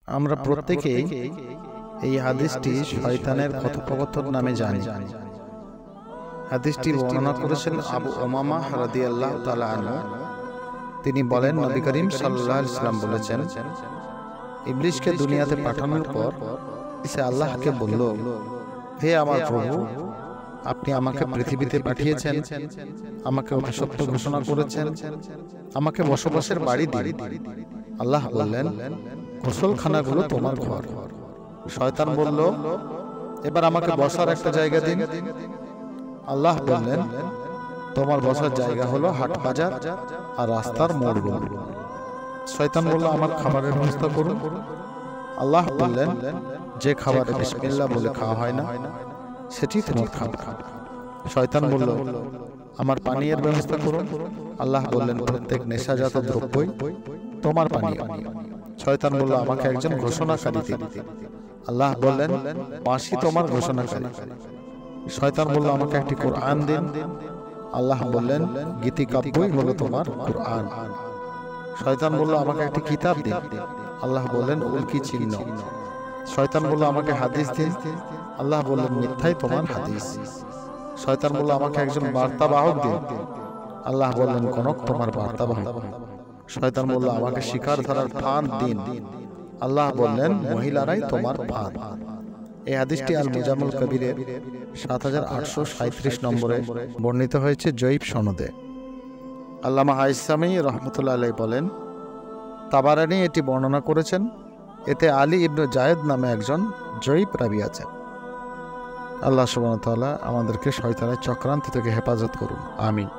আমরা প্রত্যেকেই এই হাদিসটি শয়তানের কথোপকথন নামে জানি। হাদিসটি বর্ণনা করেছেন আবু উমামা রাদিয়াল্লাহু তাআলা আনহু। তিনি বলেন, নবী করিম সাল্লাল্লাহু আলাইহি ওয়াসাল্লাম বলেছেন, ইবলিসকে দুনিয়াতে পাঠানোর পর সে আল্লাহকে বলল, হে আমার প্রভু, আপনি আমাকে পৃথিবীতে পাঠিয়েছেন, আমাকে অভিশপ্ত ঘোষণা করেছেন, আমাকে বসবাসের বাড়ি দিন। আল্লাহ বললেন, গোসলখানাগুলো তোমার ঘর। শয়তান বলল, এবার আমাকে বসার একটা জায়গা দিন। আল্লাহ বললেন, তোমার বসার জায়গা হলো হাট বাজার আর রাস্তার মোড়গুলো। শয়তান বলল, আমার খাবারের ব্যবস্থা করুন। আল্লাহ বললেন, যে খাবারে বিসমিল্লাহ বলে খাওয়া হয় না সেটি তোমার খাবার। শয়তান বলল, আমার পানীয়ের ব্যবস্থা করুন। আল্লাহ বললেন, প্রত্যেক নেশাজাত দ্রব্যই তোমার পানীয়। শয়তান বলল, আমাকে একজন ঘোষণাকারী দিন। আল্লাহ বললেন, পাশি তোমার ঘোষণাকারী। শয়তান বলল, আমাকে একটি কোরআন দিন। আল্লাহ বললেন, গীতিকাব্যই হলো তোমার কোরআন। শয়তান বলল, আমাকে একটি কিতাব দিন। আল্লাহ বললেন, উল্কি চিহ্ন। শয়তান বলল, আমাকে হাদিস দিন। আল্লাহ বললেন, মিথ্যাই তোমার হাদিস। শয়তান বলল, আমাকে একজন বার্তাবাহক দিন। আল্লাহ বললেন, কনক তোমার বার্তাবাহক। শয়তান বলল, আমাকে শিকার ধরার ফাঁদ দিন। আল্লাহ বললেন, মহিলারাই তোমার ফাঁদ। এই হাদিসটি আল মুজামুল কবিরের ৭৮৩৭ নম্বরে বর্ণিত হয়েছে জয়ীফ সনদে। আল্লামা হাইসামি রহমতুল্লাহ আলাইহি বলেন, তাবারানী এটি বর্ণনা করেছেন। এতে আলী ইবনে জায়েদ নামে একজন জয়ীফ রাবী আছেন। আল্লাহ সুবহানাহু ওয়া তাআলা আমাদেরকে শয়তানের চক্রান্ত থেকে হেফাজত করুন। আমিন।